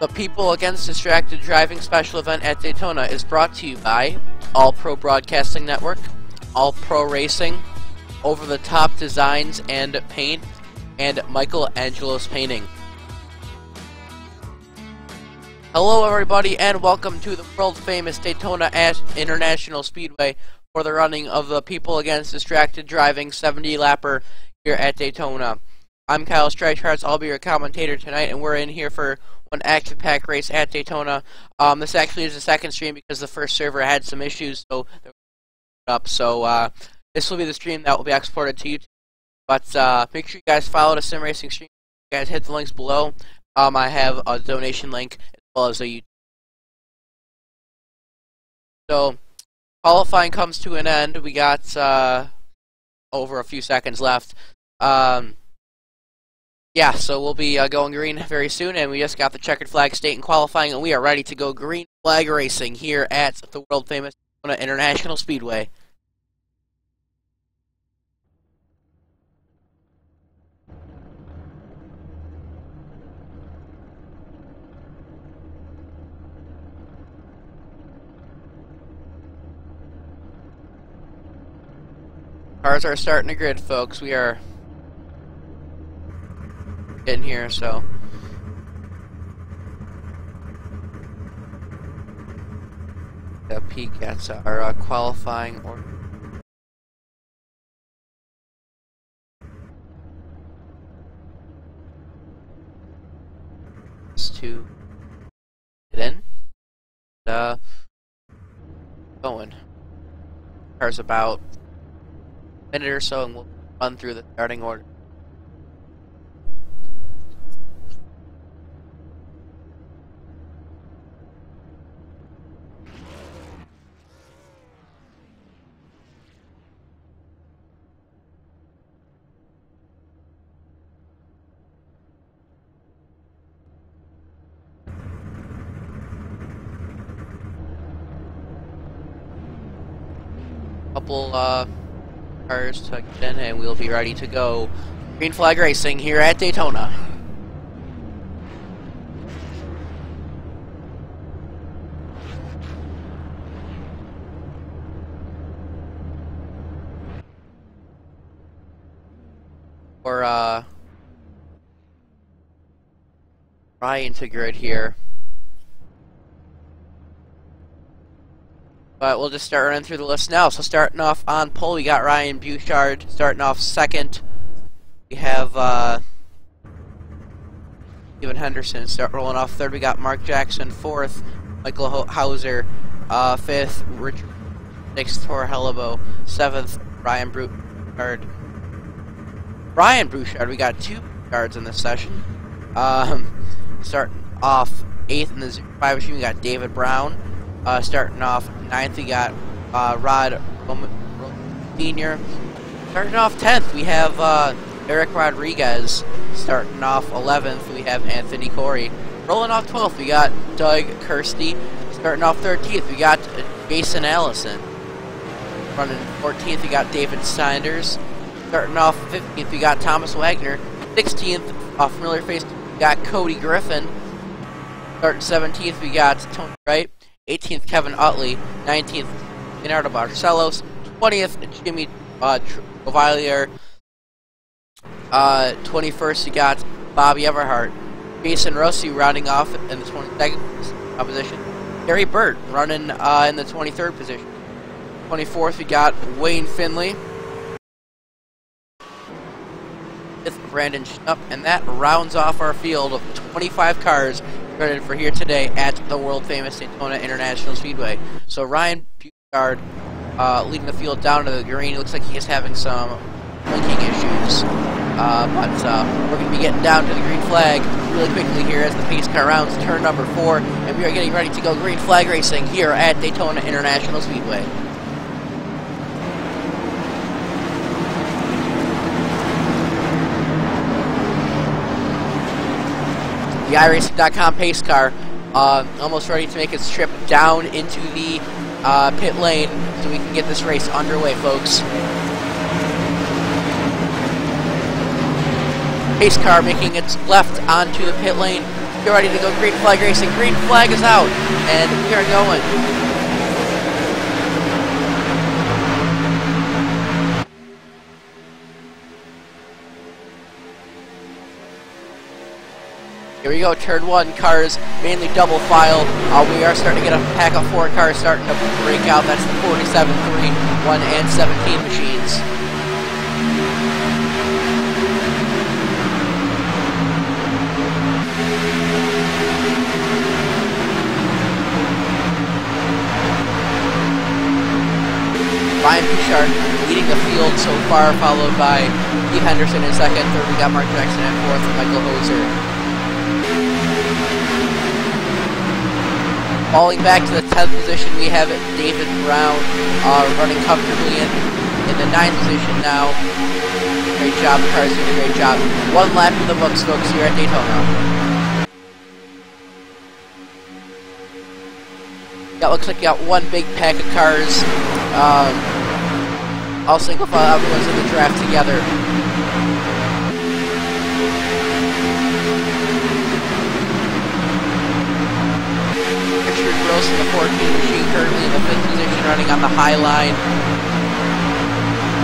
The People Against Distracted Driving special event at Daytona is brought to you by All Pro Broadcasting Network, All Pro Racing, Over the Top Designs and Paint, and Michelangelo's Painting. Hello everybody and welcome to the world famous Daytona International Speedway for the running of the People Against Distracted Driving 70 lapper here at Daytona. I'm Kyle Streichhardt. I'll be your commentator tonight, and we're in here for one action-packed race at Daytona. This actually is the second stream because the first server had some issues, so this will be the stream that will be exported to YouTube. But make sure you guys follow the Sim Racing stream. You guys hit the links below. I have a donation link as well as a YouTube. So qualifying comes to an end. We got over a few seconds left. Yeah, so we'll be going green very soon, and we just got the checkered flag state in qualifying, and we are ready to go green flag racing here at the world famous Daytona International Speedway. Cars are starting to grid, folks. We are getting here, so a peek at our qualifying order. Just to get in, going. Car's about a minute or so, and we'll run through the starting order. Couple cars to get in, and we'll be ready to go green flag racing here at Daytona. Or trying to grid here. But we'll just start running through the list now. So starting off on pole, we got Ryan Bouchard starting off second. We have Steven Henderson rolling off third. We got Mark Jackson fourth. Michael Hauser fifth. Richard sixth. Tor Hellebo seventh. Ryan Bouchard. We got two Bouchards in this session. Starting off eighth in the 05 machine, we got David Brown. Starting off 9th, we got Rod Sr. Starting off 10th, we have Eric Rodriguez. Starting off 11th, we have Anthony Corey. Rolling off 12th, we got Doug Kirsty. Starting off 13th, we got Jason Allison. Running 14th, we got David Sanders. Starting off 15th, we got Thomas Wagner. 16th, off Miller Face, we got Cody Griffin. Starting 17th, we got Tony Wright. 18th, Kevin Utley. 19th, Leonardo Barcelos. 20th, Jimmy Ovillier. 21st, you got Bobby Everhart. Jason Rossi rounding off in the 22nd position. Gary Burt running in the 23rd position. 24th, we got Wayne Finley. 5th, Brandon Schnupp. And that rounds off our field of 25 cars started for here today at the world famous Daytona International Speedway. So Ryan Bouchard leading the field down to the green. It looks like he is having some blinking issues. But we're going to be getting down to the green flag really quickly here as the pace car rounds turn number 4, and we are getting ready to go green flag racing here at Daytona International Speedway. The iRacing.com pace car almost ready to make its trip down into the pit lane so we can get this race underway, folks. Pace car making its left onto the pit lane. Get ready to go. Green flag racing. Green flag is out. And we are going. Here we go, turn one, cars mainly double file. We are starting to get a pack of 4 cars starting to break out. That's the 47, 3, 1, and 17 machines. Ryan Bouchard leading the field so far, followed by Steve Henderson in second. Third, we got Mark Jackson in fourth, and Michael Hoser. Falling back to the 10th position, we have David Brown running comfortably in the 9th position now. Great job, the cars doing a great job. 1 lap in the books, folks, here at Daytona. Yeah, looks like you got 1 big pack of cars. All single file, everyone's in the draft together. Gross in the 14 machine, currently in the 5th position, running on the high line.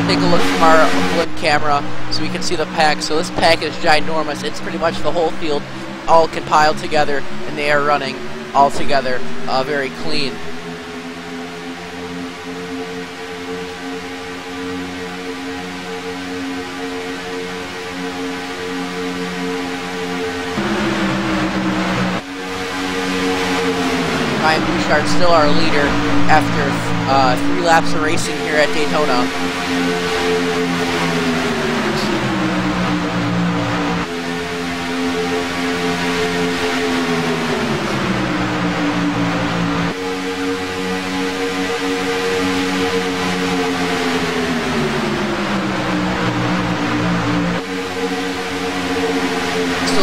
Take a look from our blimp camera so we can see the pack. So this pack is ginormous. It's pretty much the whole field all compiled together, and they are running all together very clean. Ryan Bouchard still our leader after 3 laps of racing here at Daytona.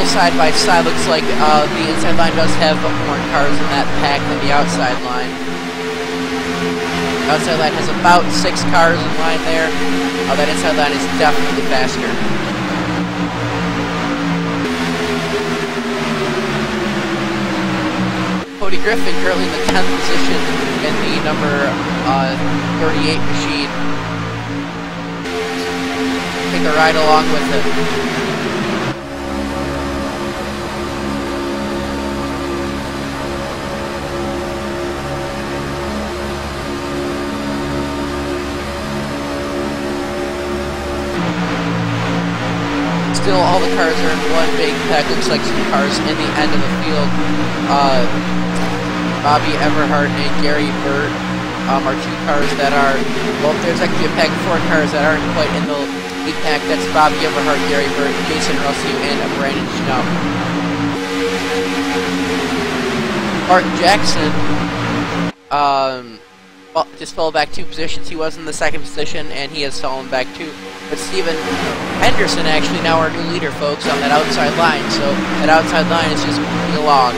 Side by side, looks like the inside line does have more cars in that pack than the outside line. The outside line has about 6 cars in line there. That inside line is definitely faster. Cody Griffin currently in the 10th position in the number 38 machine. Take a ride along with it. Still, all the cars are in 1 big pack. Looks like some cars in the end of the field. Bobby Everhart and Gary Burt are 2 cars that are, well, there's actually a pack of 4 cars that aren't quite in the lead pack. That's Bobby Everhart, Gary Burt, Jason Russell, and Brandon Schnupp. Mark Jackson just fell back 2 positions. He was in the 2nd position, and he has fallen back 2. But Steven Henderson actually now our new leader, folks, on that outside line. So that outside line is just moving along.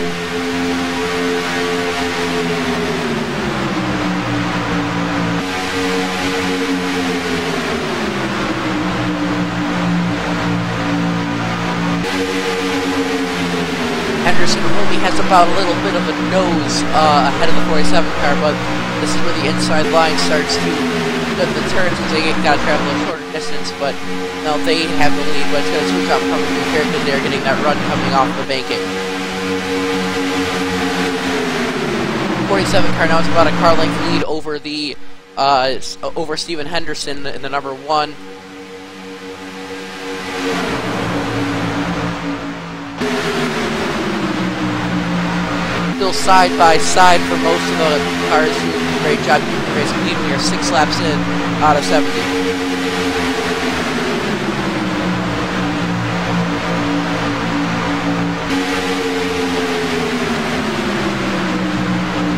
Henderson only has about a little bit of a nose ahead of the 47 car, but this is where the inside line starts to the turns because they gotta travel a shorter distance, but now they have the lead, but it's gonna switch up coming through here because they're getting that run coming off the banking. 47 car now is about a car length lead over the over Steven Henderson in the number 1. Still side by side for most of the cars who do a great job keeping the race clean. We are 6 laps in out of 70.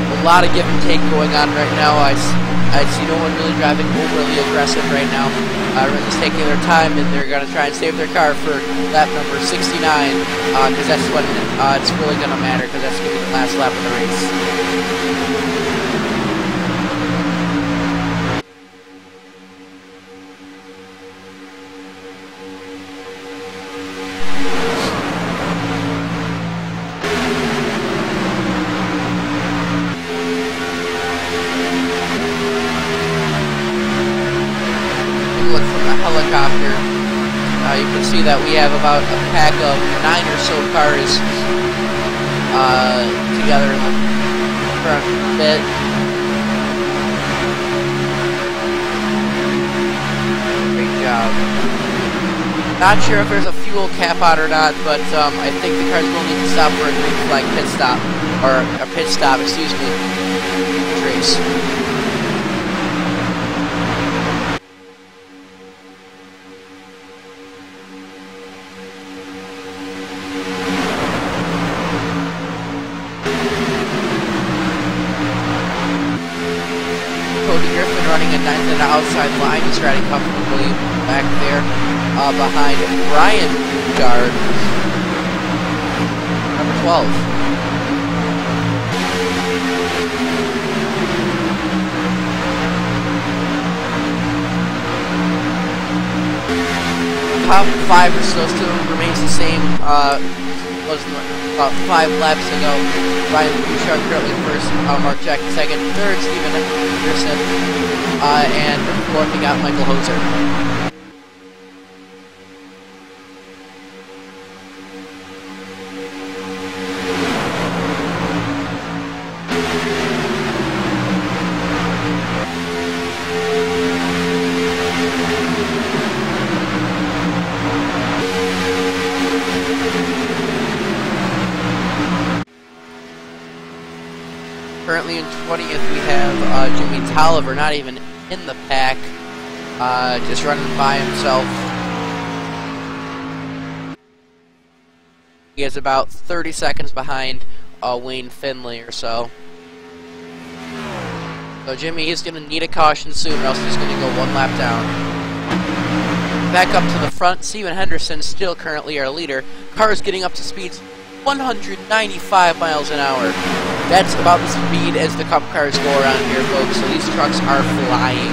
A lot of give and take going on right now. I see no one really driving overly aggressive right now. Everyone's just taking their time, and they're going to try and save their car for lap number 69, because that's when it's really going to matter, because that's going to be the last lap of the race. you can see that we have about a pack of 9 or so cars together in the front bit. Great job. Not sure if there's a fuel cap on or not, but I think the cars will need to stop for a green flag pit stop, or a pit stop, excuse me, race. Running a 9th and outside line. He's riding comfortably back there behind Brian Guard, number 12. Top 5 or so still remains the same. Was about 5 laps ago. Ryan Bouchard currently first, Mark Jack second, third Stephen Anderson, and fourth we got Michael Hoser. Currently in 20th we have Jimmy Tolliver, not even in the pack, just running by himself. He is about 30 seconds behind Wayne Finley or so. So Jimmy is going to need a caution soon, or else he's going to go 1 lap down. Back up to the front, Steven Henderson still currently our leader. Cars getting up to speeds 195 miles an hour. That's about the speed as the Cup cars go around here, folks, so these trucks are flying.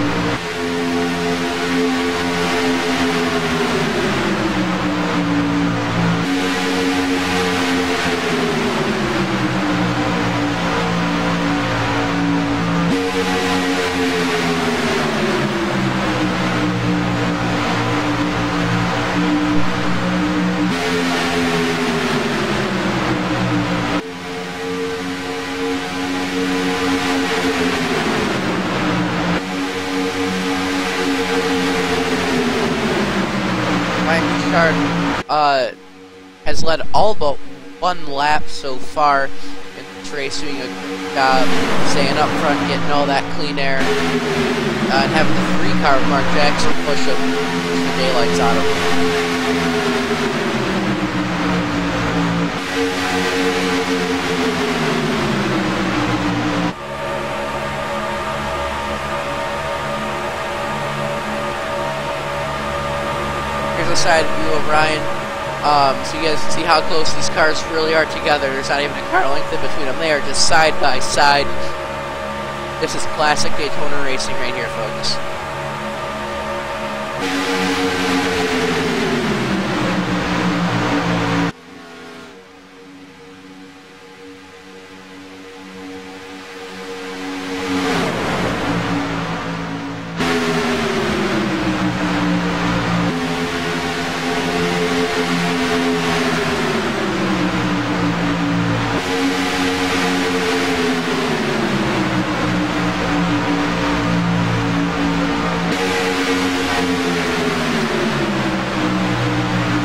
Has led all but 1 lap so far in this race, doing a good job staying up front, getting all that clean air, and having the 3 car Mark Jackson push the daylights out of him. Here's a side view of Ryan. So you guys can see how close these cars really are together. There's not even a car length in between them. They are just side by side. This is classic Daytona racing right here, folks.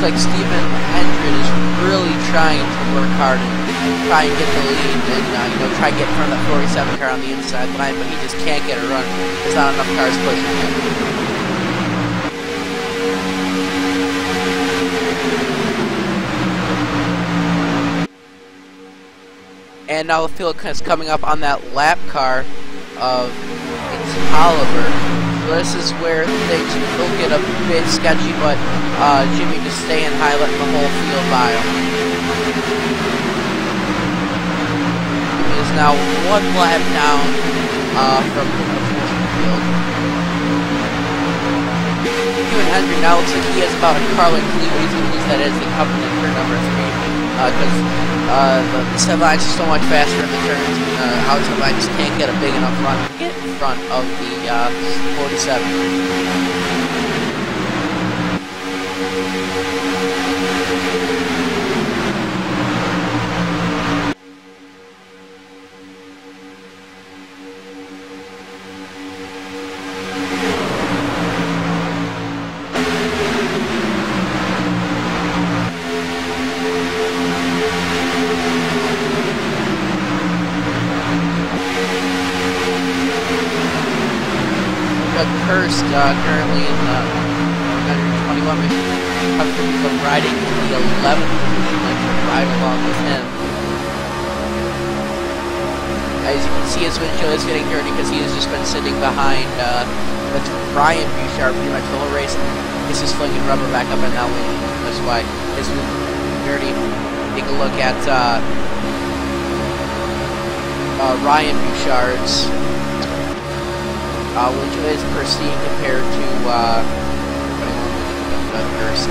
Like Stephen Hendren is really trying to work hard and try and get the lead and try and get in front of that 47 car on the inside line, but he just can't get a run. There's not enough cars pushing him. And now the field is coming up on that lap car of Oliver. So this is where things will get a bit sketchy, but Jimmy just staying high, letting the whole field by him. Jimmy is now 1 lap down from the field. Steven Hendry now looks like he has about a car length lead. He's going to lose that as the covenant for number 3. Because the set line is so much faster in the turns, and outside line just can't get a big enough run to get in front of the 47. Cursed currently in the 121 mission. But riding in the 11th position, like right along with him. As you can see, his windshield is getting dirty because he has just been sitting behind that's Ryan Bouchard pretty much the whole race. He's just flinging rubber back up in that windshield. That's why his windshield is dirty. Take a look at Ryan Bouchard's windshield is pristine compared to others.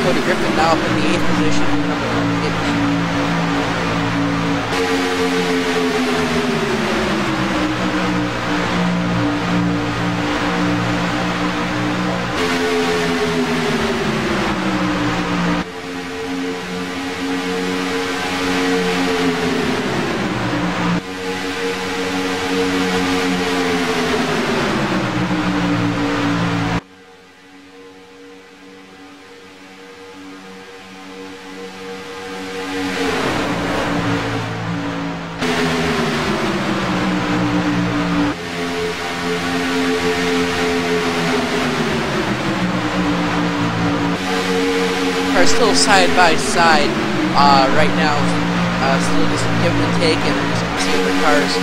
Cody Griffin now up in the 8th position, number 150. Are still side by side right now, still just give and take, and we're just gonna see the cars.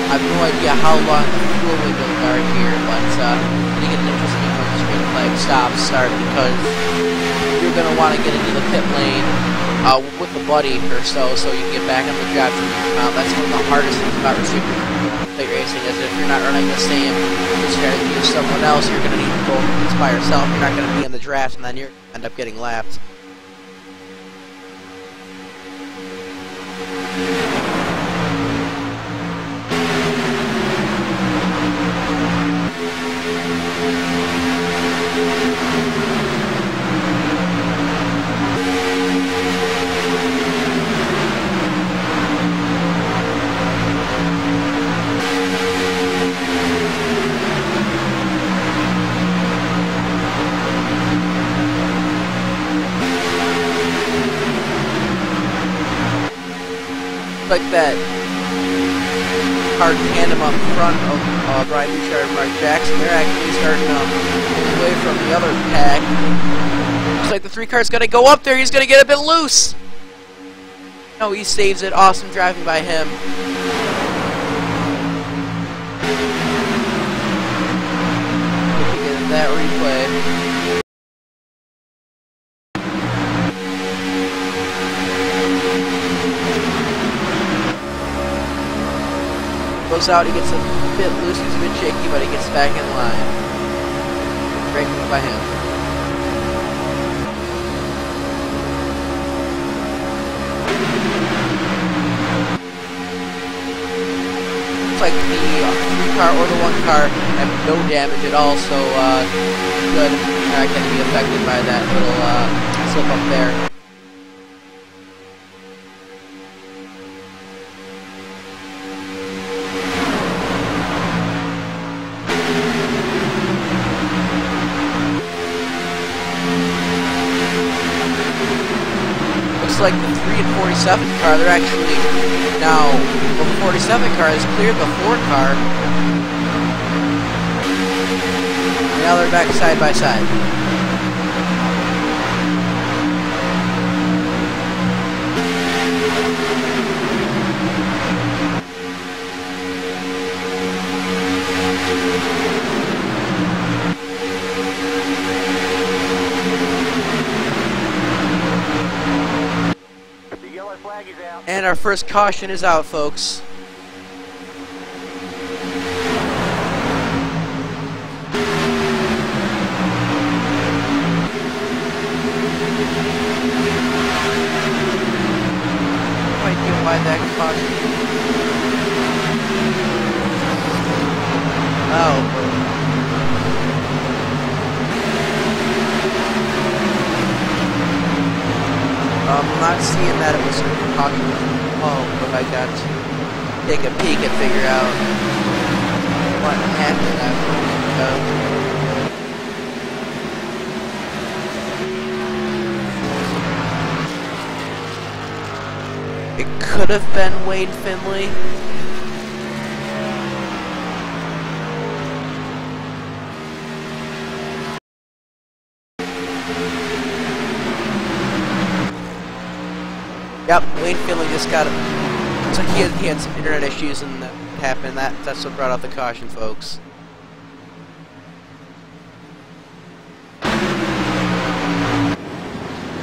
I have no idea how long the fuel windows are here, but I think it's interesting when the green flag start, because you're gonna want to get into the pit lane with a buddy or so you can get back on the drive. That's one of the hardest things about receiving plate racing, is if you're not running the same strategy as someone else, you're gonna need to go by yourself. You're not gonna be in the draft, and then you end up getting lapped. Like that hard tandem up front of Ryan Bouchard and Mark Jackson, they're actually starting to move away from the other pack. Looks like the 3 car's gonna go up there, he's gonna get a bit loose! No, he saves it. Awesome driving by him. Looking at that replay. Goes out, he gets a bit loose, he's a bit shaky, but he gets back in line. Great move by him. Looks like the 3 car or the 1 car have no damage at all, so good. Not going to be affected by that little slip up there. Like the 3 and 47 car, they're actually now, well, the 47 car has cleared the 4 car. Now they're back side by side. And our first caution is out, folks. Quite caution. Oh. I'm not seeing that it was a caution. Oh, but I got to take a peek and figure out what happened after. It could have been Wade Finley. Yep, Wade Finley just got it. Looks like he had some internet issues and that happened. That's what brought out the caution, folks.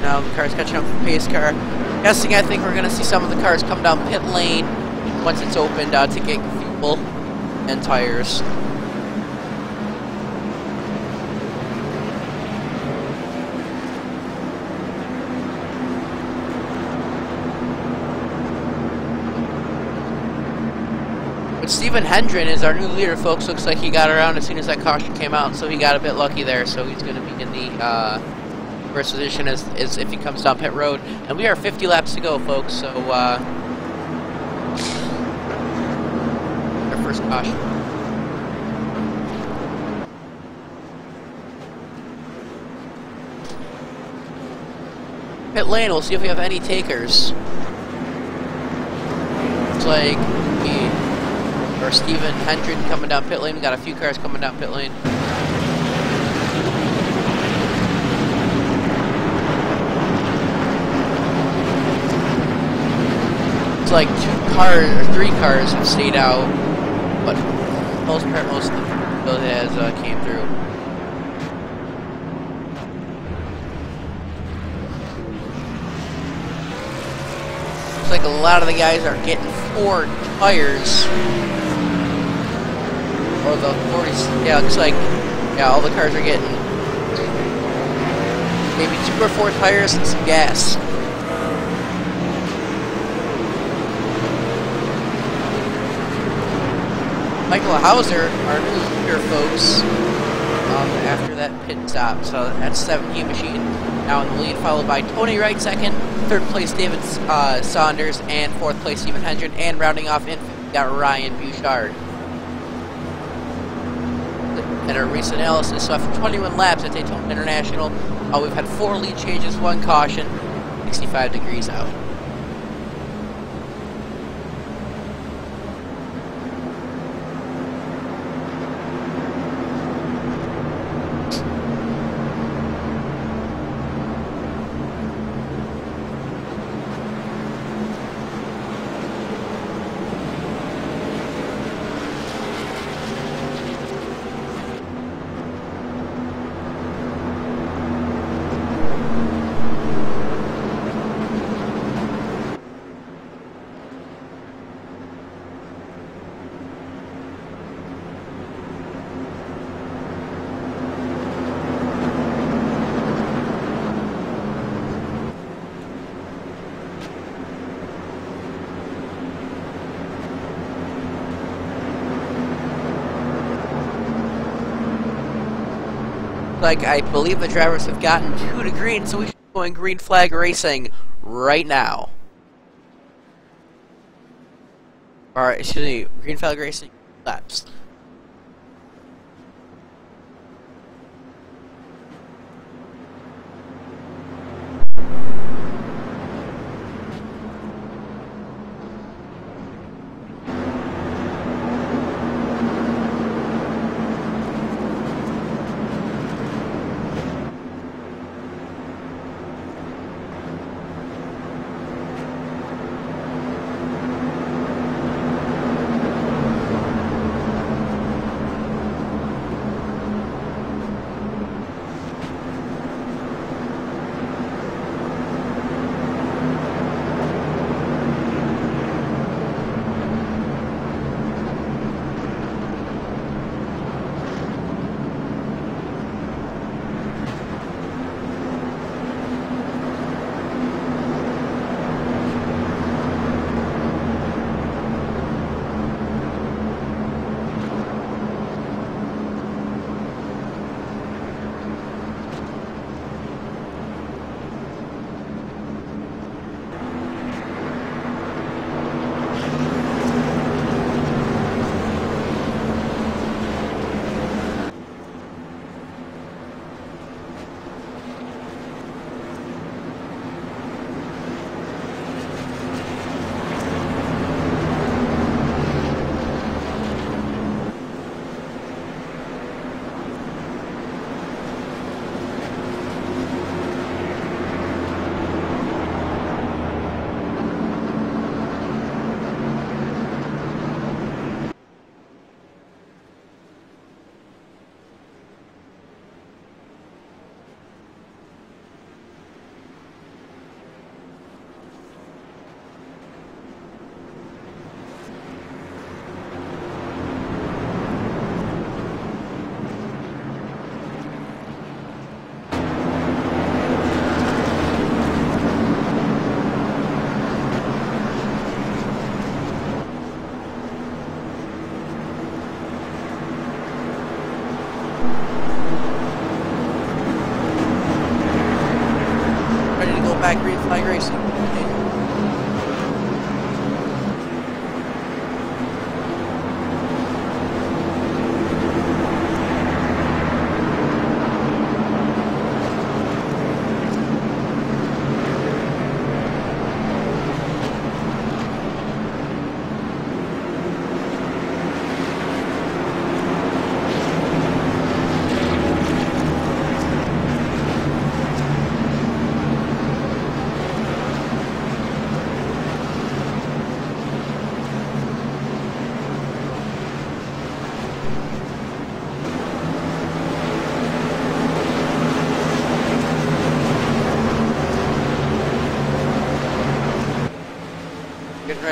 Now the car's catching up with the pace car. Guessing, I think we're going to see some of the cars come down pit lane once it's opened to get fuel and tires. But Stephen Hendren is our new leader, folks. Looks like he got around as soon as that caution came out, so he got a bit lucky there. So he's going to be in the first position as if he comes down pit road. And we are 50 laps to go, folks, so our first caution. Pit lane, we'll see if we have any takers. Looks like Stephen Hendren coming down pit lane. We got a few cars coming down pit lane. Like 2 cars or 3 cars have stayed out, but most of the field has came through. Looks like a lot of the guys are getting 4 tires, or the 40s. Yeah, looks like all the cars are getting maybe 2 or 4 tires and some gas. Michael Hauser, our new leader, folks, after that pit stop. So that's 17 machine now in the lead, followed by Tony Wright second, third place David Saunders, and fourth place Stephen Hendren, and rounding off in we got Ryan Bouchard. And a recent analysis, so after 21 laps at Daytona International, we've had 4 lead changes, 1 caution, 65 degrees out. Like, I believe the drivers have gotten 2 to green, so we should be going green flag racing right now. Or, excuse me, green flag racing laps.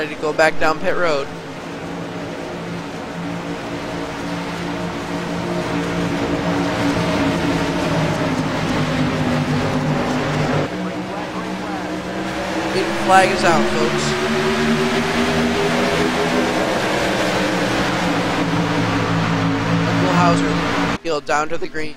ready to go back down pit road. Green flag is out, folks. Michael Hauser field down to the green.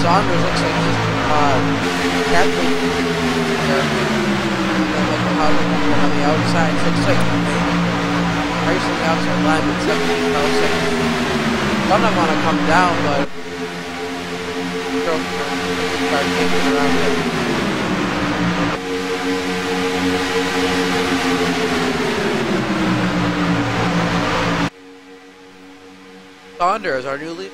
Saunders looks like he's Catholic there. On the outside. So looks like racing the outside line, but 17 milliseconds. Don't want to come down, but car can't get around it. Saunders, our new leader.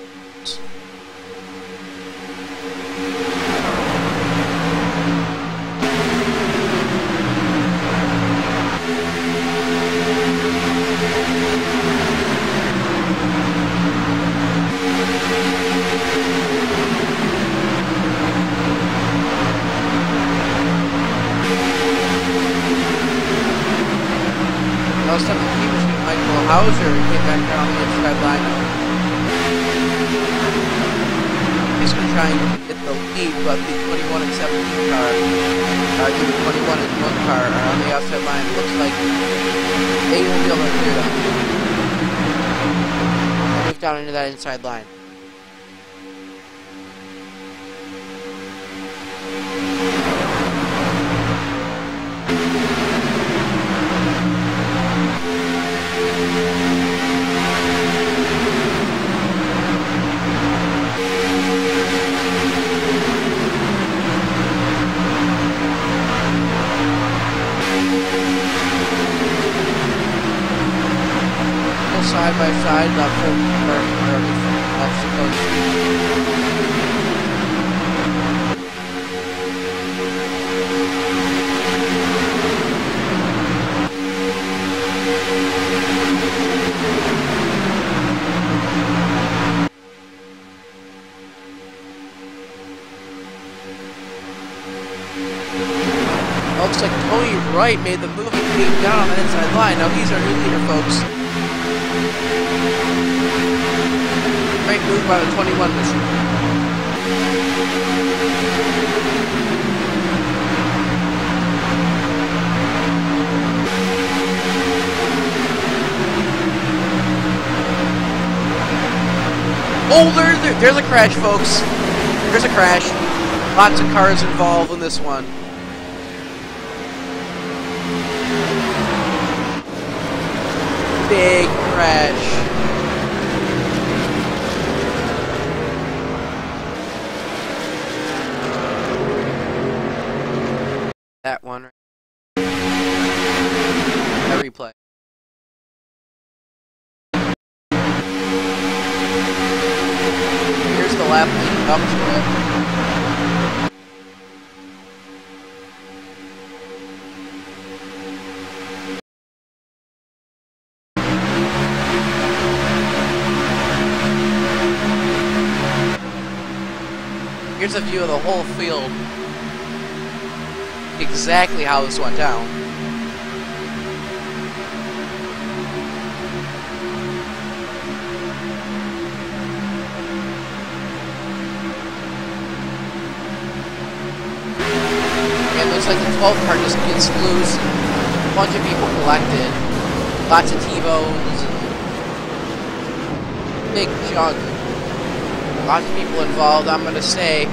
Last time the team was Michael Hauser came back down the inside line. He's going to try and get the lead, but the 21 and 17 car, the 21 and 1 car are on the outside line. It looks like they won't be able to clear them. Move down into that inside line. Side by side, not full off the coast. Looks like Tony Wright made the move and came down on the inside line. Now he's our new leader, folks. Great move by the 21 machine. Oh, there's a crash, folks. There's a crash. Lots of cars involved in this one. Big crash. That one. A replay. Here's the lap leading up to it. Here's a view of the whole field. Exactly how this went down. And it looks like the 12th car just gets loose. A bunch of people collected. Lots of T-bones. Big chunk. Lots of people involved. I'm going to say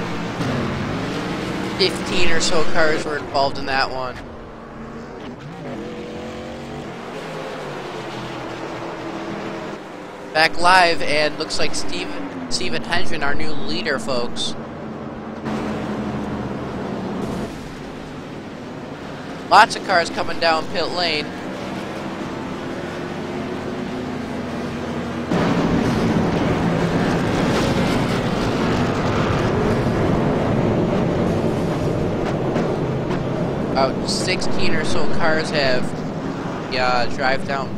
15 or so cars were involved in that one. Back live, and looks like Steven Hendren, our new leader, folks. Lots of cars coming down pit lane. About 16 or so cars have drive down.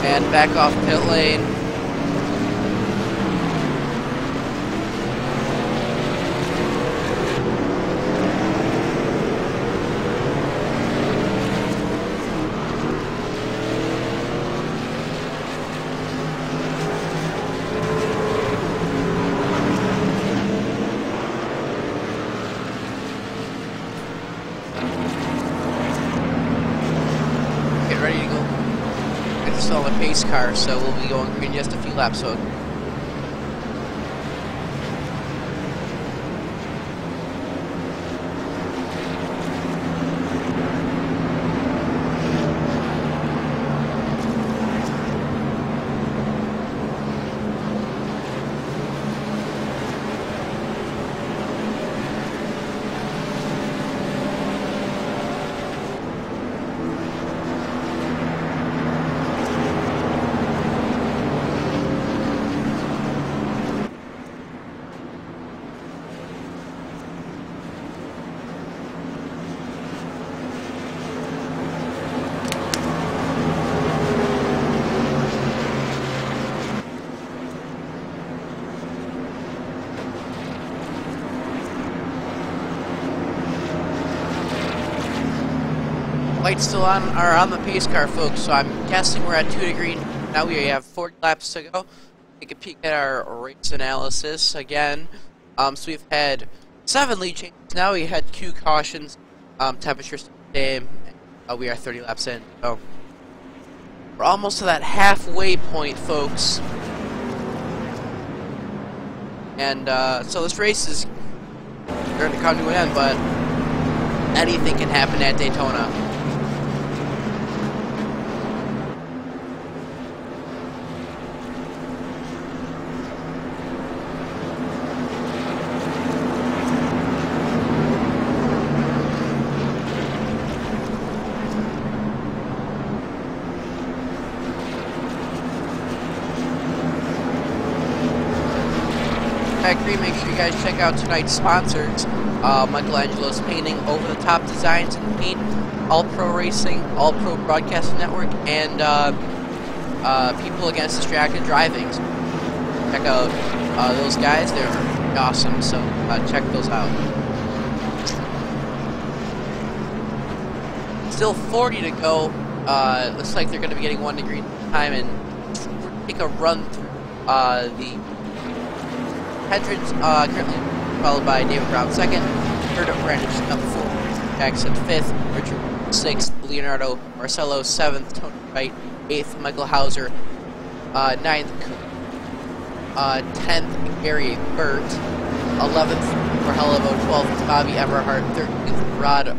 And back off pit lane. Get ready to go. It's still a pace car, so we'll be going green just a few laps. So lights still are on the pace car, folks, so I'm guessing we're at 2 to green. Now we have 40 laps to go. Take a peek at our race analysis again. So we've had 7 lead changes. Now we had Q cautions, temperature same. We are 30 laps in. So we're almost to that halfway point, folks. And so this race is going to come to an end, but anything can happen at Daytona. Make sure you guys check out tonight's sponsors. Michelangelo's Painting, Over the Top Designs and Paint, All Pro Racing, All Pro Broadcasting Network, and People Against Distracted Driving. Check out those guys, they're awesome, so check those out. Still 40 to go. Looks like they're going to be getting 1 degree time, and we're going to take a run through the Hendricks, currently followed by David Brown 2nd, 3rd Brandon up 4th, Jackson 5th, Richard 6th, Leonardo Marcello 7th, Tony Wright 8th, Michael Hauser 9th, 10th, Gary Burt 11th, Marhello 12th, Bobby Everhart 13th, Rod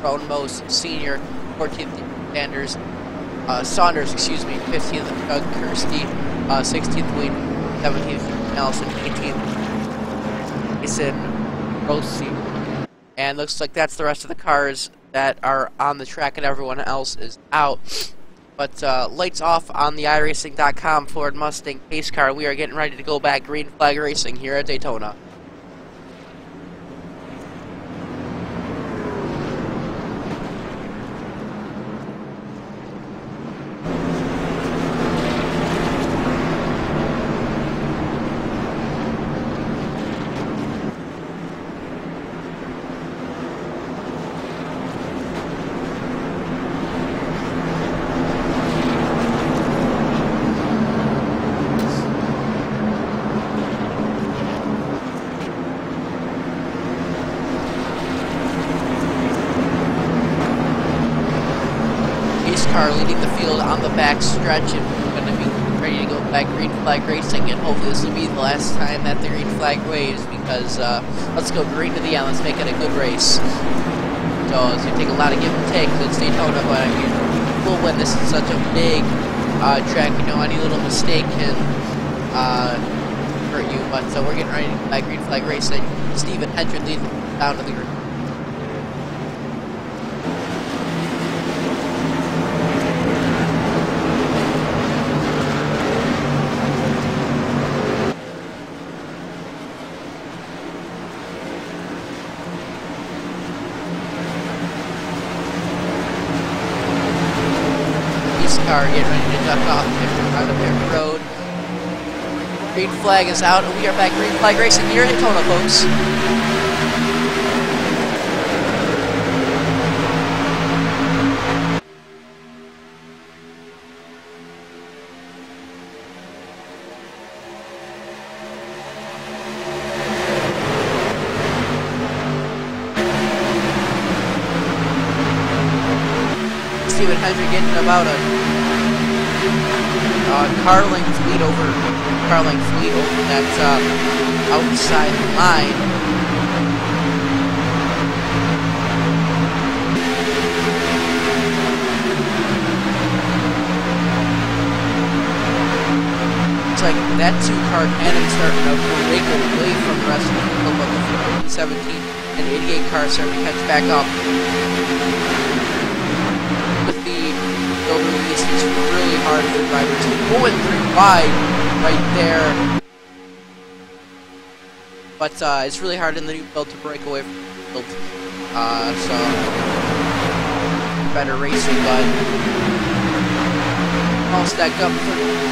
Ronmos Sr. 14th, Saunders, 15th, Doug Kirsty 16th, Wayne 17th, Nelson 18th, Jason Rossi. And looks like that's the rest of the cars that are on the track and everyone else is out. But lights off on the iRacing.com Ford Mustang pace car. We are getting ready to go back green flag racing here at Daytona. Car leading the field on the back stretch, and we're going to be ready to go back green flag racing, and hopefully this will be the last time that the green flag waves, because let's go green to the end, let's make it a good race. So it's going to take a lot of give and take, because it's Daytona, but I mean, we'll win. This is such a big track, you know, any little mistake can hurt you, but so we're getting ready to go back green flag racing. Stephen Hendren leading down to the green. car getting ready to duck off out of pit road. Green flag is out, and we are back green flag racing here in Daytona, folks. Stephen Hendry getting about a car length lead over that outside line. Looks like that two-car cannon starting to break away from the rest of the field, but the 17 and 88 cars starting to catch back up. It's really hard for drivers to go in 3 wide right there, but it's really hard in the new build to break away from the field. So better racing, but all stacked up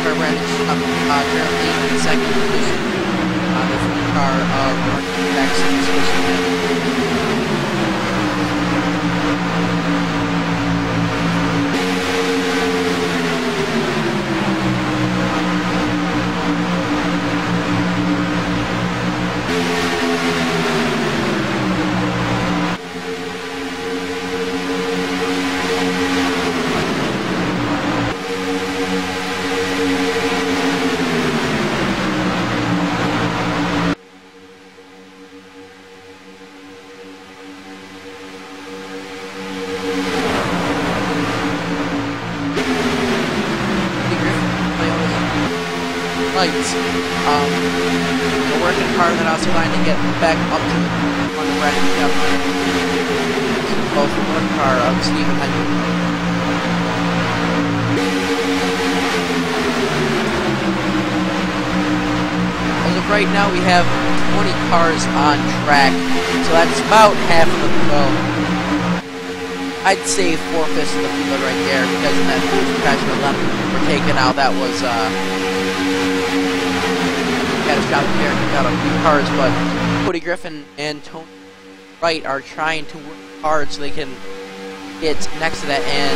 for Brandon currently in second position on the car of Mark Jackson's position. Lights. The working car that I was trying to get back up to on the right up. Both the work car of Stephen Hendry. As of right now, we have 20 cars on track, so that's about half of the field. I'd say 4/5 of the field right there, because in that crash where a lot of people were taken out, that was had a shot there and got a few cars, but Cody Griffin and Tony Wright are trying to work hard so they can get next to that, and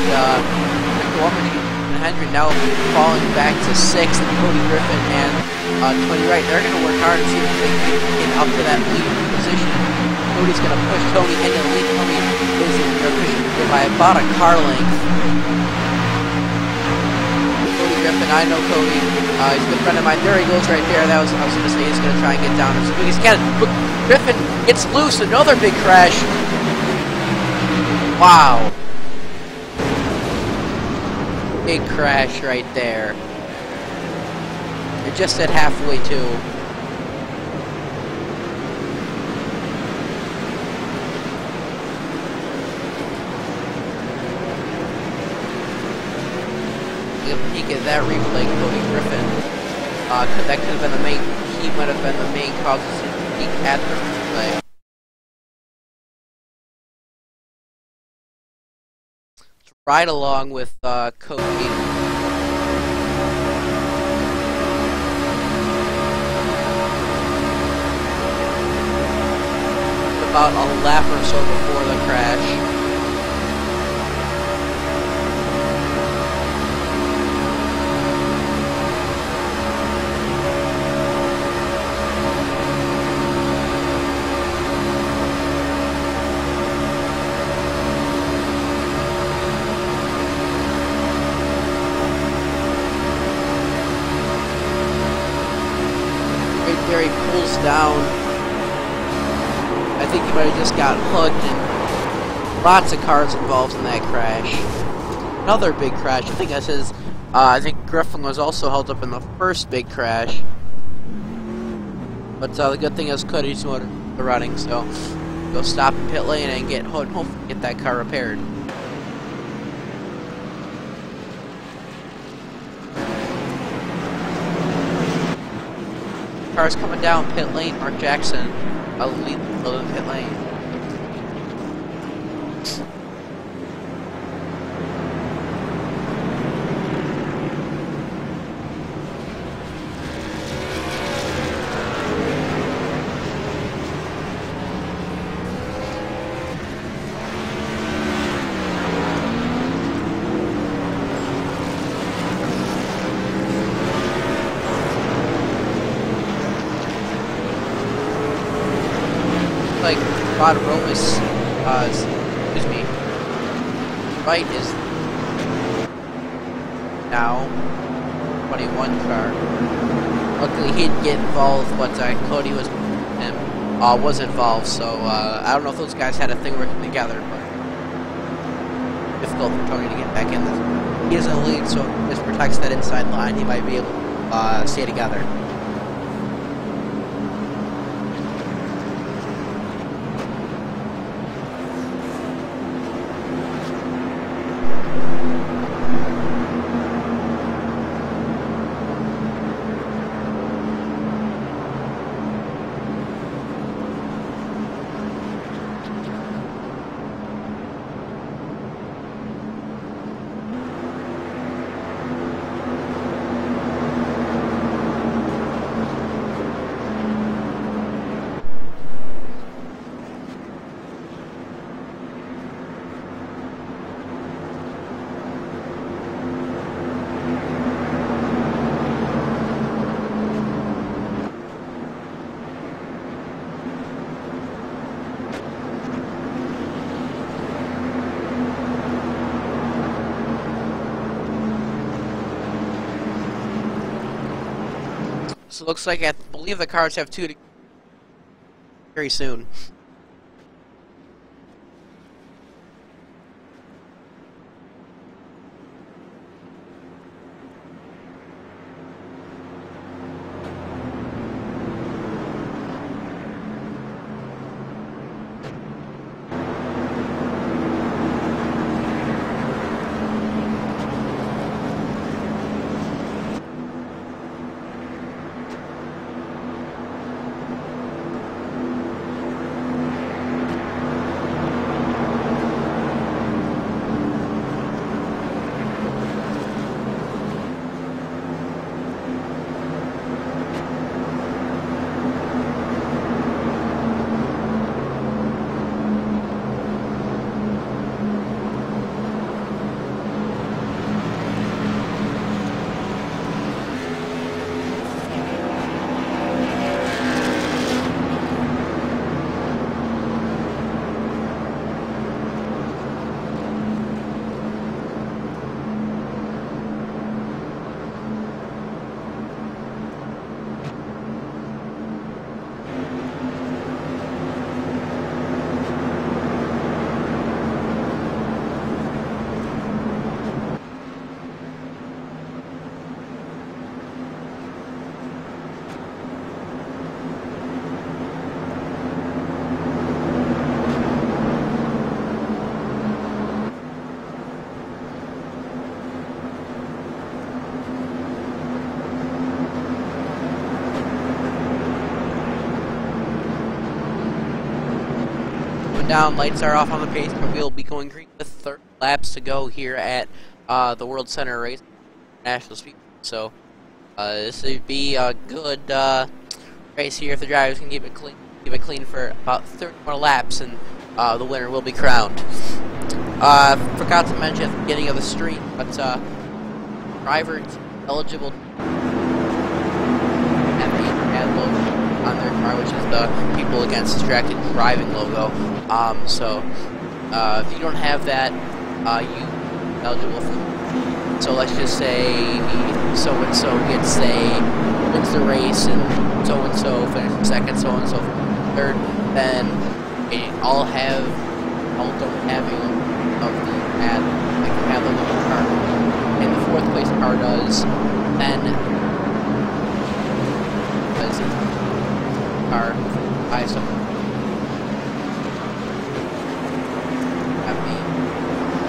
Hendry now falling back to 6th, and Cody Griffin and Tony Wright, they're going to work hard to see if they can get up to that lead position. Cody's going to push Tony into the lead. Tony is pushing by about a car length. Griffin, I know Cody. He's a good friend of mine. There he goes right there. I was going to say he's going to try and get down as quick as he can. But Griffin gets loose. Another big crash. Wow. Big crash right there. You're just at halfway too. Peek at that replay, Cody Griffin. That could have been the main. He might have been the main cause of the peak at the replay. Let's ride along with Cody. About a lap or so before the crash. There he pulls down. I think he might have just got hooked, and lots of cars involved in that crash. Another big crash. I think that says. I think Griffin was also held up in the first big crash. But the good thing is Cody's motor running, so go stop in pit lane and get hopefully get that car repaired. Cars coming down pit lane. Mark Jackson, a lead in pit lane. like Rod Romas, excuse me, right is now 21 car. Luckily he didn't get involved, but Cody was involved, so I don't know if those guys had a thing working together, but difficult for Tony to get back in this. He is in the lead, so if this protects that inside line, he might be able to stay together. So it looks like I believe the cars have two to very soon. Down, lights are off on the pace, but we'll be going green with 30 laps to go here at the World Center race, National Speed. So this would be a good race here if the drivers can keep it clean for about 30 more laps, and the winner will be crowned. Forgot to mention at the beginning of the stream, but drivers eligible have the ad logo on their car, which is the People Against Distracted Driving logo. So if you don't have that, you eligible for. So let's just say so and so wins the race, and so finishes second, so and so third. Then they all don't have a of the ad, like the ad logo car, and the fourth place car does. Then car highest up.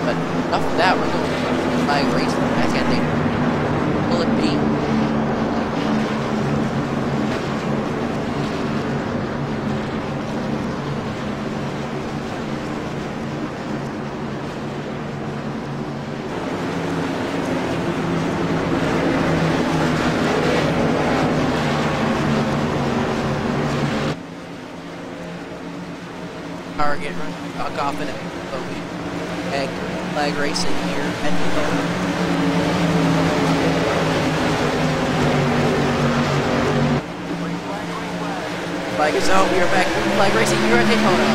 But enough of that, we're going to flag race back ending. Will it be? Car getting run off in it. Flag racing here at Daytona. flag is out. We are back in flag racing here at Daytona.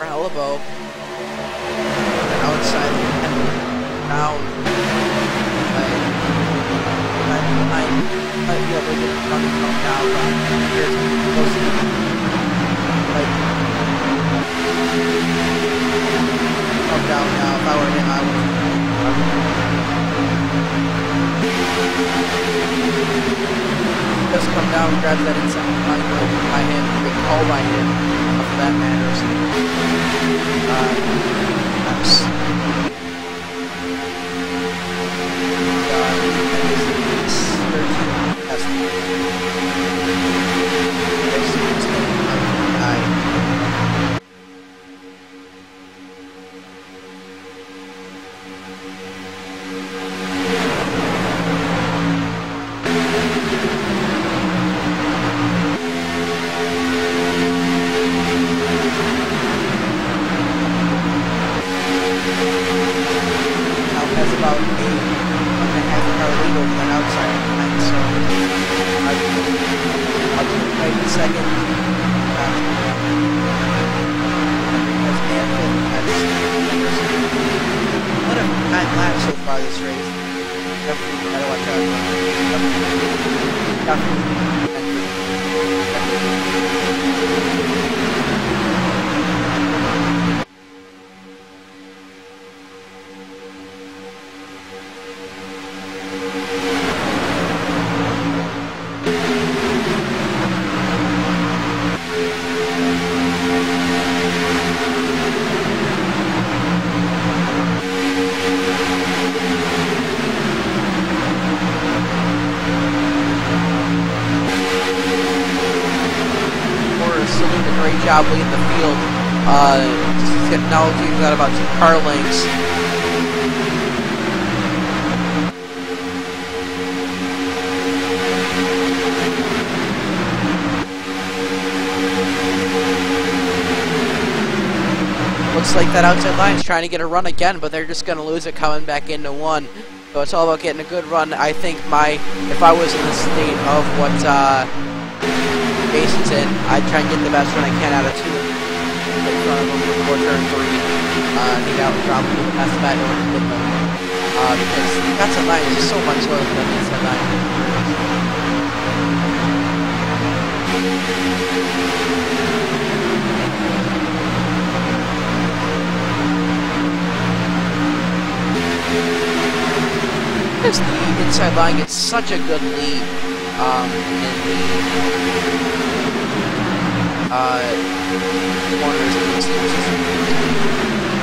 Elbow and outside down yeah, they didn't come down, but here's close to come down now. If I were him, I would just come down, grab that inside line by him, big call by him, for that matter. So, nice. Has about 8.5 car lead over that outside line, so I'll do right in a second. What a time lapse so far this race. Definitely gotta watch out. Great job leading the field. Technology got about 2 car lengths. Looks like that outside line's trying to get a run again, but they're just going to lose it coming back into 1. So it's all about getting a good run. I think if I was in the state of what Jason's in, I'd try and get the best run I can out of 2 in front of him before turn 3. Need out and drop the best bet or hit them. Because that's a line is so much slower than this line. Because the inside line gets such a good lead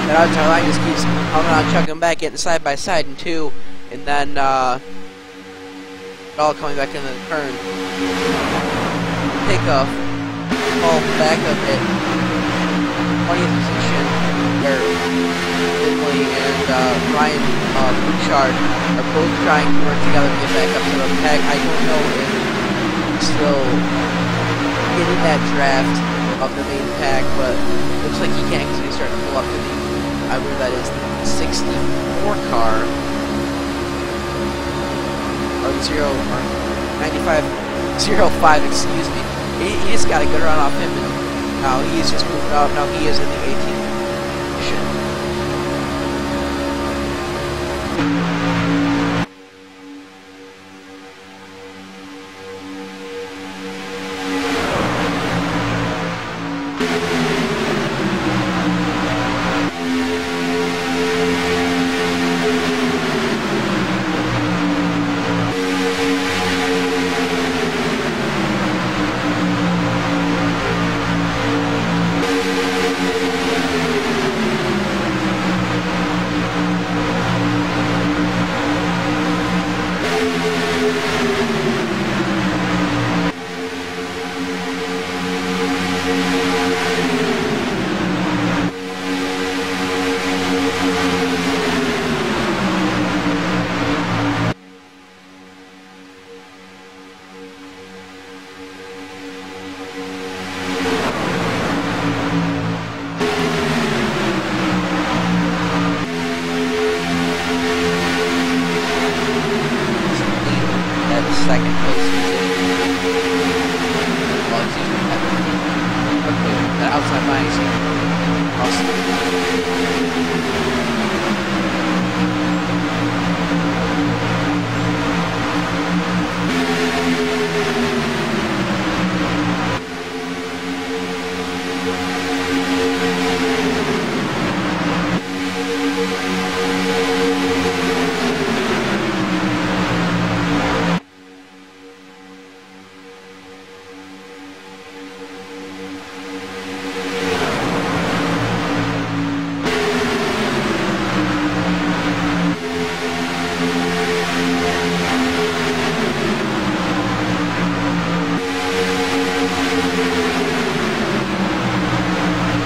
that outside line just keeps coming on, chugging back, getting side by side in 2, and then all coming back into the turn. Pick up, fall back a bit, 20th position, where Finley and Ryan Bouchard are both trying to work together to get back up to the pack. I don't know if he's still getting that draft of the main pack, but looks like he can't because he's starting to pull up to the, I believe that is the 64 car, or 9505, excuse me. He just got a good run off him, and now he's just moved up. Now he is in the 18th position.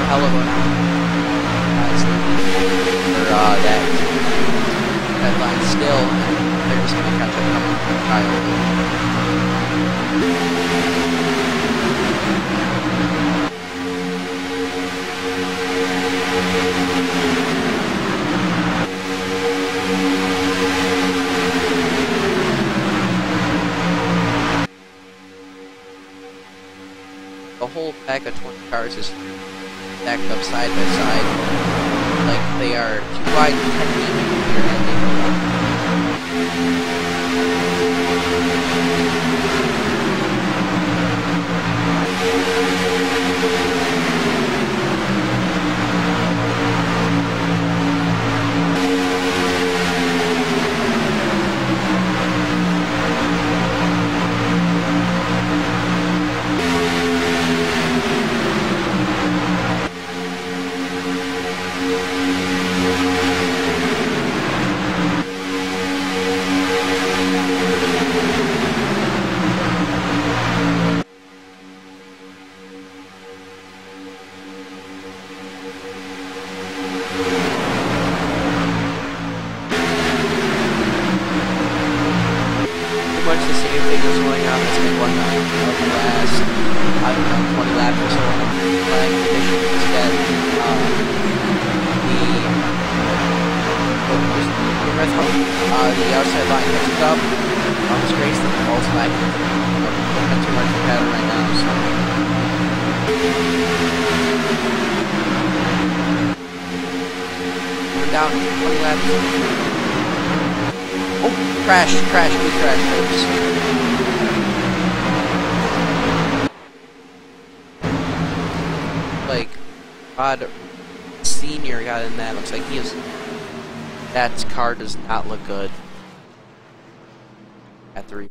Hell of a for that headline still, and they're just going to catch up coming Kyle. The whole pack of 20 cars is stacked up side by side, like they are too wide and 10 deep here at Daytona. Much the same thing is going on that's been going on for the last, I don't know, 20 laps or so on the flag condition instead. The outside line catches up, almost race the false flag. Don't have too much of a pattern right now, so. Going down 20 laps. Oh, crash, big crash, folks. Like, Rod Senior got in that. Looks like he is. That car does not look good. At the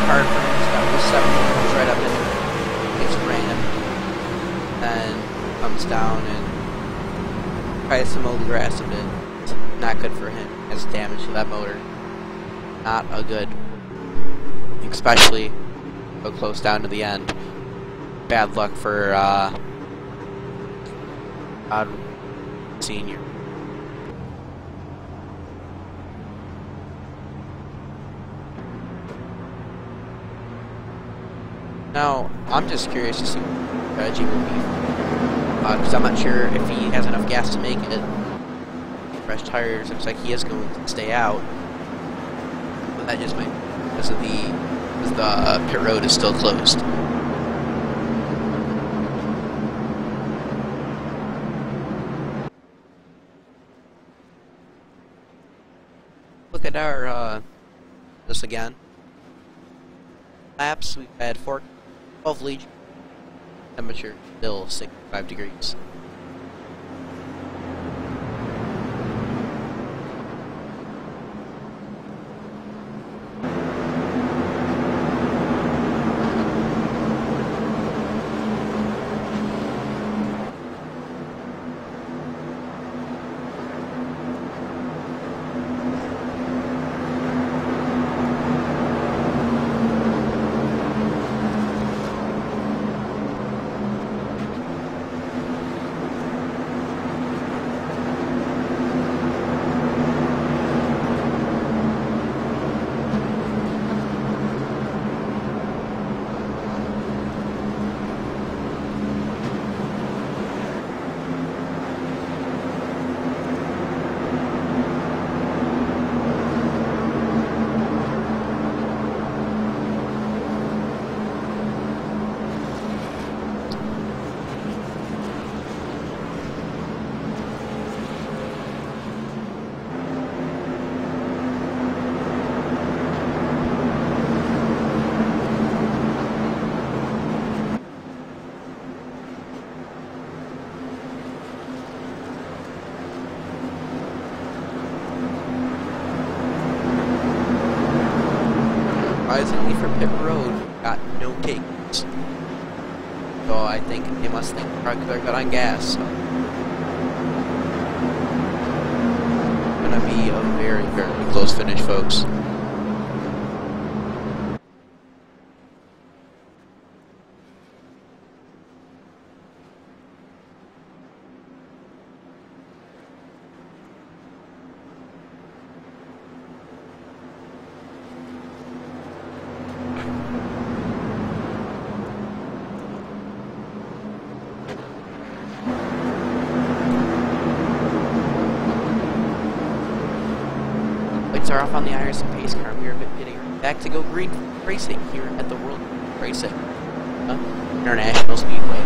hard frames got with 7 wheels right up in it. Gets ran. Then comes down and tries to mow the grass a bit. Not good for him. Has damage to that motor. Not a good, especially so close down to the end. Bad luck for Senior. Now, I'm just curious to see what strategy will be, because I'm not sure if he has enough gas to make it. Fresh tires, looks like he is going to stay out. But that just might be because the pit road is still closed. Look at our, this again. Laps, we've had 12 legion. Temperature still 65 degrees. got no takes. So I think they must think they're good on gas. So. Gonna be a very, very close finish, folks. Lights are off on the Iverson pace car. We are getting back to go green racing here at the World Racing International Speedway.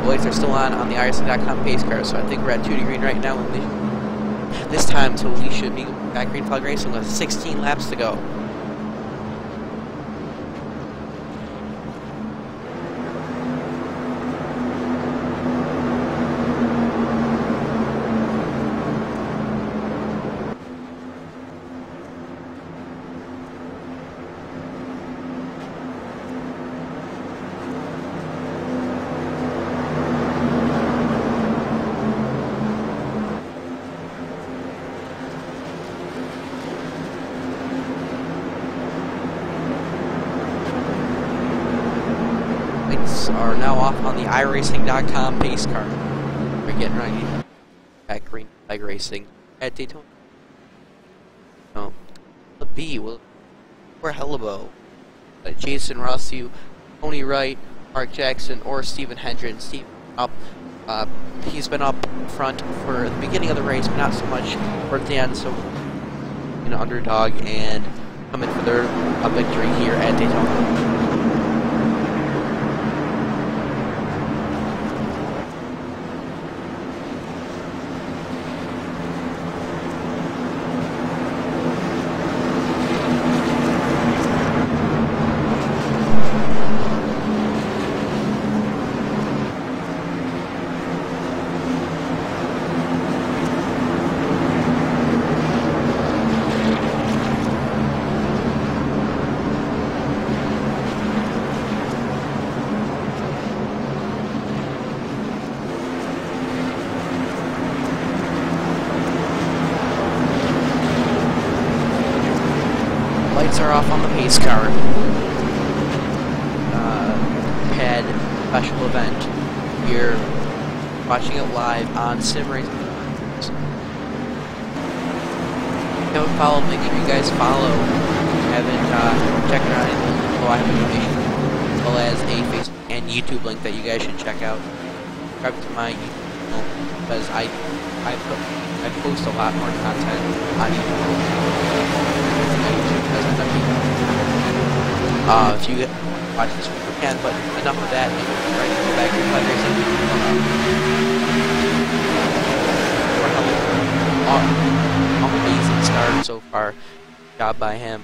Lights are still on the IRC.com pace car, so I think we're at 2 to green right now. And this time, so we should be back green flag racing with 16 laps to go. Are now off on the iRacing.com pace car. We're getting ready at green flag racing at Daytona. No, the B will or Hellebo, Jason Rossi, Tony Wright, Mark Jackson, or Stephen Hendren. Steve up. He's been up front for the beginning of the race, but not so much towards the end. So, an underdog and coming for their victory here at Daytona. Lights are off on the pace car. Had special event. You're watching it live on Sim Racing. If you haven't followed, make sure you guys follow. If you haven't checked out anything, I have information as well as a Facebook and YouTube link that you guys should check out. Subscribe to my YouTube channel because I post a lot more content on YouTube. If you watch this one, you can, but enough of that. Right, go back to amazing start so far. Job by him.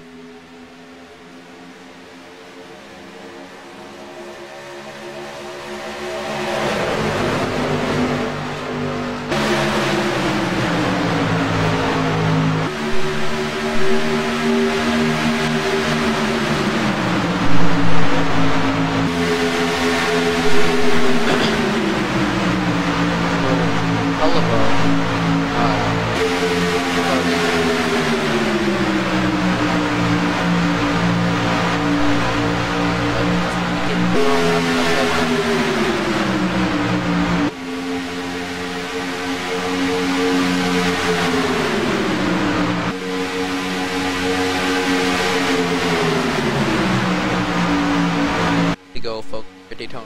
To go, folks, for Daytona.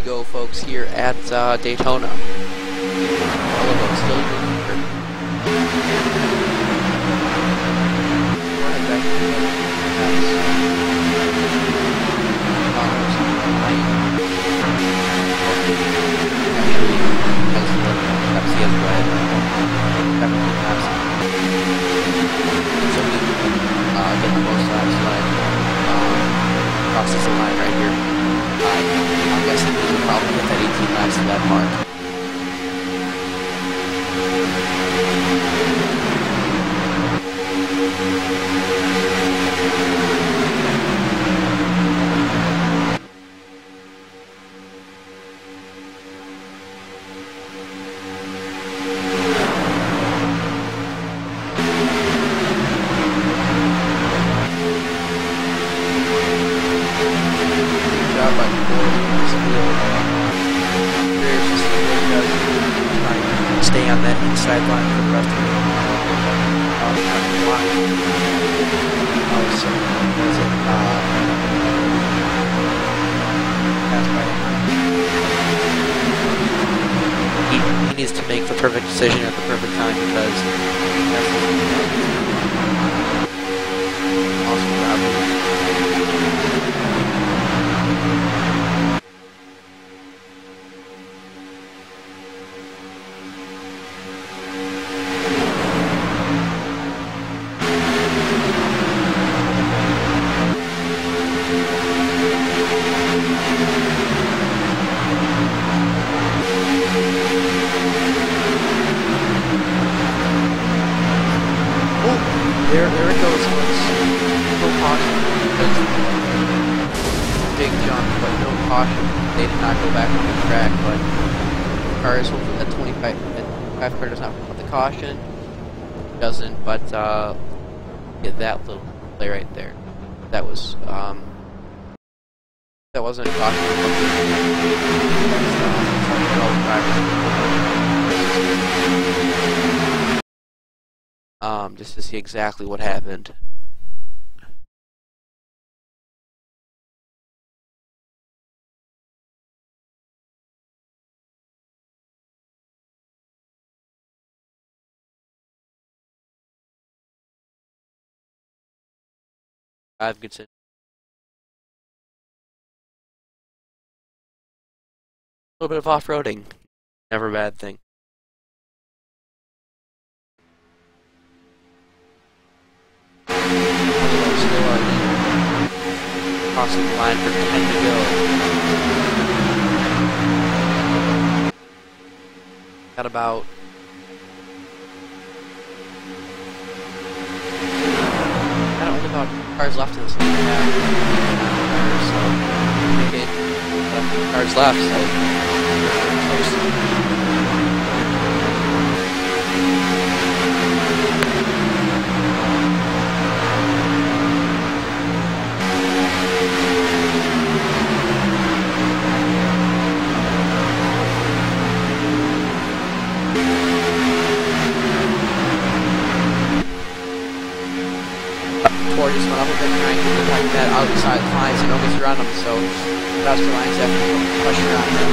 to go, folks, here at Daytona. Hello, still here. Get the most laps crosses the line right here. I'm guessing we will probably get that 18 laps to that mark. Stay on that inside line for the rest of the he needs to make the perfect decision at the perfect time because There it goes, folks. No caution. Big jump, but no caution. They did not go back on the track, but cars, hopefully that 25 car does not want the caution. Doesn't, but get that little play right there. That was that wasn't a caution. Just to see exactly what happened. I've considered a little bit of off-roading. Never a bad thing. Crossing the line for 10 to go. Got about only about cars left in this one. So cars left, so just went up a bit trying to protect that outside line so nobody's around him, so that's the lines have pressure on him.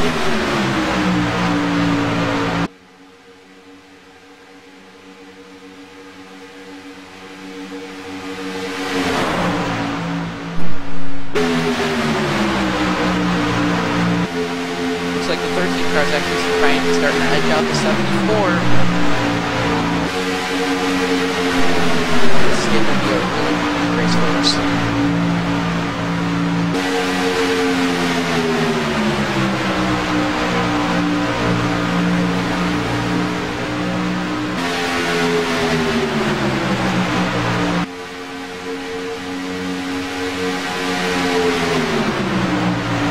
Looks like the 13 car is actually trying to start to edge out the 74. This is going to be a really race for us.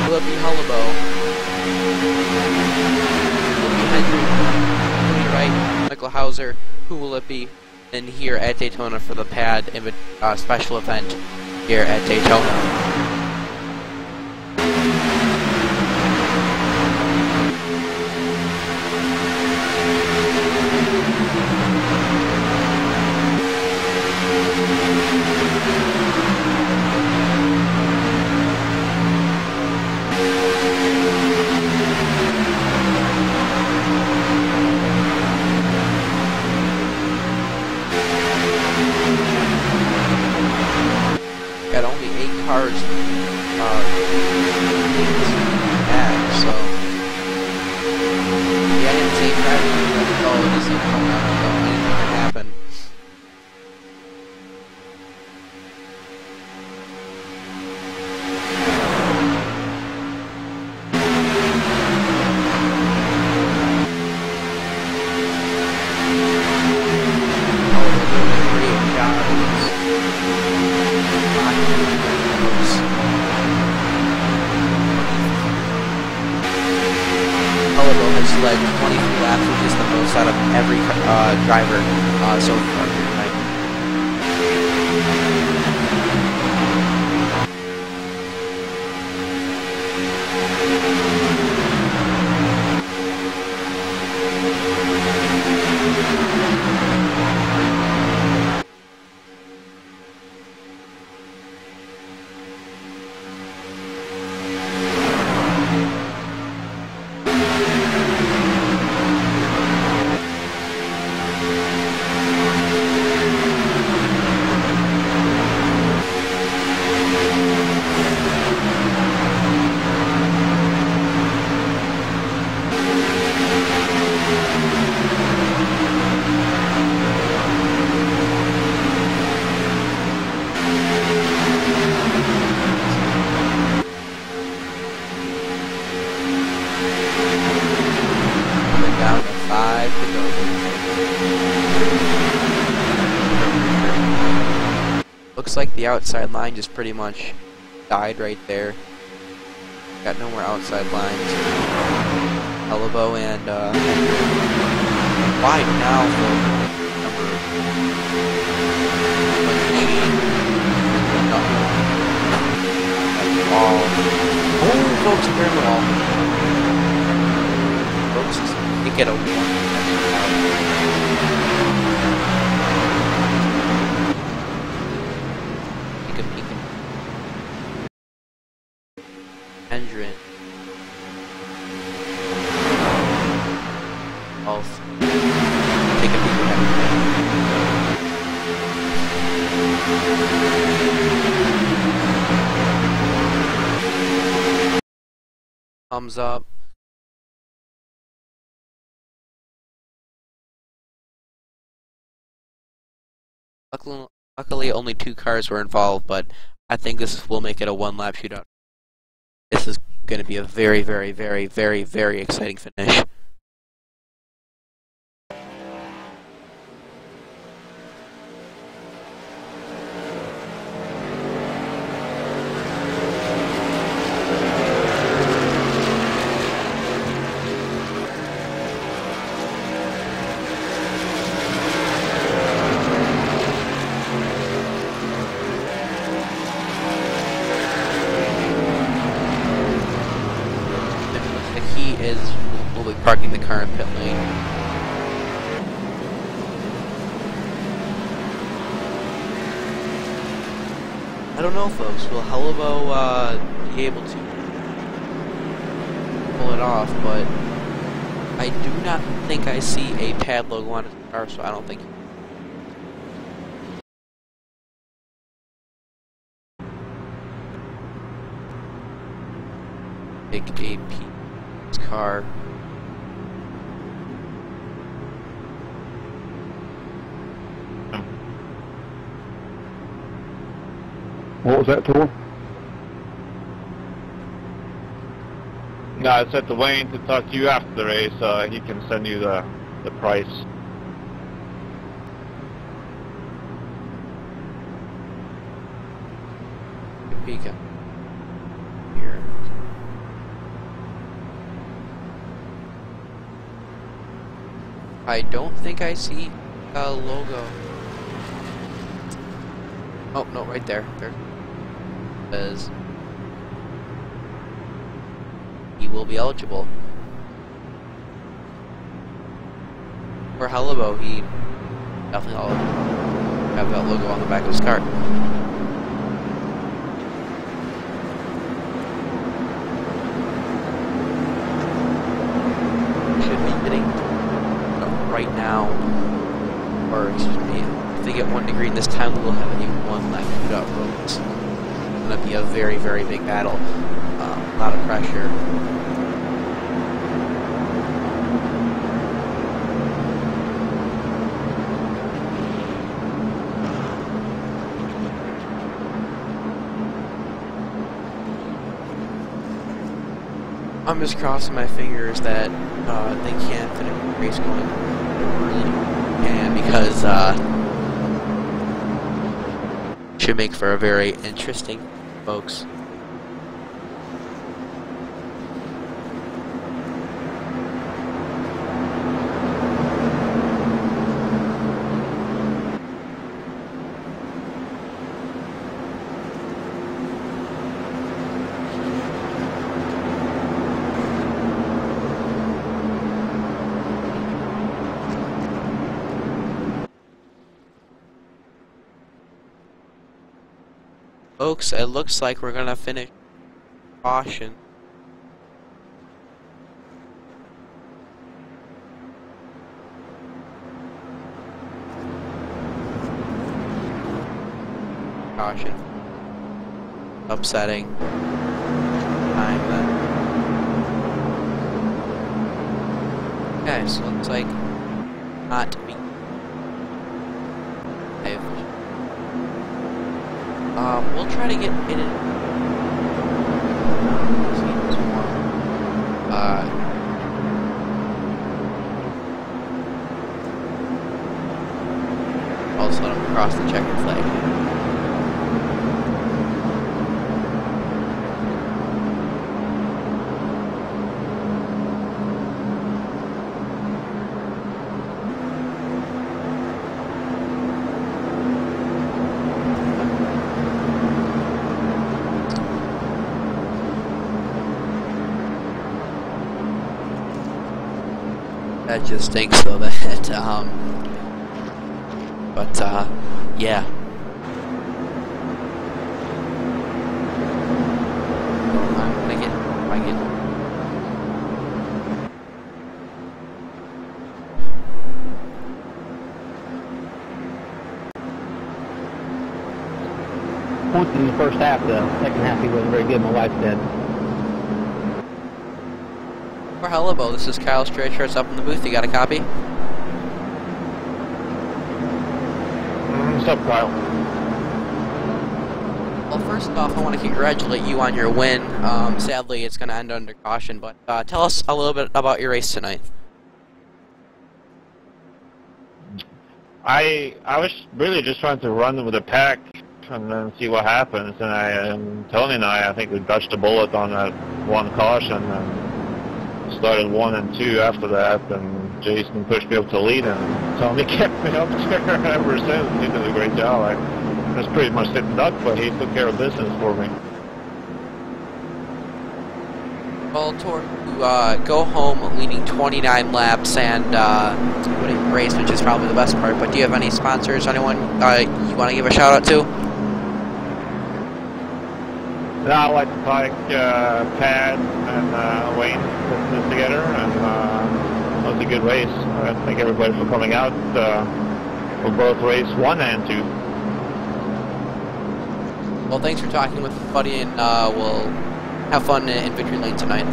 Will it be Hullabo? Will it be Henry? Tony Wright? Michael Hauser? Who will it be? And here at Daytona for the pad special event here at Daytona. bad, so yeah, I didn't say driving, oh, it isn't coming out, so anything can happen. Has led 23 laps, which is the most out of every driver so far tonight. Down to 5 to go. Looks like the outside line just pretty much died right there. Got no more outside lines. Elbow and wide now for number 18. Wall. Oh, folks, clear the wall. Folks, you get a 1. Engine. Health. Take a peek at everything. Thumbs up. Luckily, only 2 cars were involved, but I think this will make it a 1-lap shootout. This is going to be a very, very, very, very, very exciting finish. We'll be parking the car in pit lane. I don't know, folks. Will Hellevo be able to pull it off? But I do not think I see a pad logo on his car, so I don't think. Pick a car. What was that for? No, I said to Wayne to talk to you after the race, he can send you the price. Peek here. I don't think I see a logo. Oh, no, right there. There it says he will be eligible. For Hellevo, he definitely will have that logo on the back of his car. Should be hitting right now, or excuse me, if they get 1 degree in this time, we'll have a 1-lap shootout roads. going to be a very, very big battle. A lot of pressure. I'm just crossing my fingers that they can't finish the race going early, and because should make for a very interesting, folks. Folks, it looks like we're gonna finish caution. Caution. Upsetting. Time then. Okay, so looks like not to be. We'll try to get in it. Also let him cross the checkered flag. That just stinks though, that, yeah. I'm gonna get, Points in the first half, though. Second half, he wasn't very good, my wife said. For Hello, this is Kyle Strayshirts up in the booth. You got a copy? What's up, Kyle? Well, first off, I want to congratulate you on your win. Sadly, it's going to end under caution, but tell us a little bit about your race tonight. I was really just trying to run with the pack and then see what happens. And Tony and I think we dodged a bullet on that one caution and started 1 and 2 after that. And Jason pushed me up to lead, and Tony kept me up there ever since. He did a great job. I was pretty much sitting duck, but he took care of business for me. Well, to go home leading 29 laps and winning the race, which is probably the best part. But do you have any sponsors, anyone you want to give a shout out to? And I'd like to thank Pat and Wayne for putting this together, and it was a good race. I thank everybody for coming out for both race 1 and 2. Well, thanks for talking with me, buddy, and we'll have fun in Victory Lane tonight.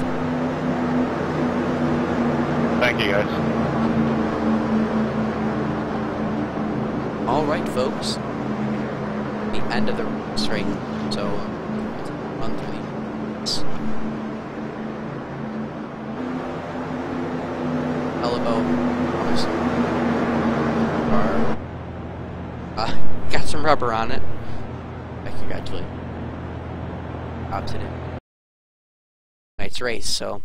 Thank you, guys. All right, folks. The end of the race, right? So, run through these. Hello, got some rubber on it. I congratulate. Opted in. Night's race, so.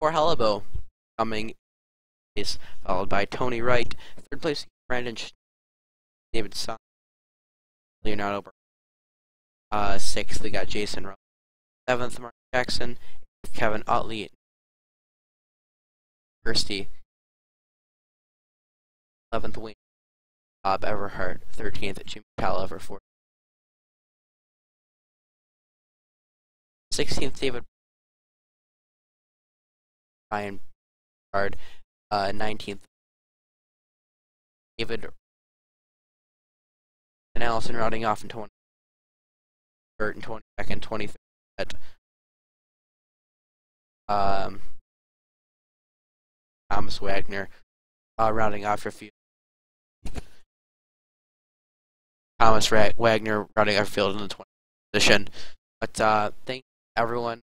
For Hello coming is followed by Tony Wright, 3rd place Brandon David Son, Leonardo 6th we got Jason Rowe, 7th Mark Jackson, Kevin Utley, Kirsty, 11th Wayne, Bob Everhart, 13th Jimmy Caliver, 4th 16th David Ryan Card, 19th David and Allison rounding off in 20th 23rd and 22nd, 23rd at Thomas Wagner, rounding off your field. Thomas Wagner rounding off your field in the 20th position. But thank everyone for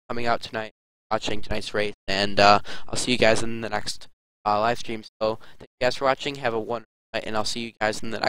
coming out tonight, watching tonight's race, and I'll see you guys in the next live stream. So thank you guys for watching. Have a wonderful night, and I'll see you guys in the next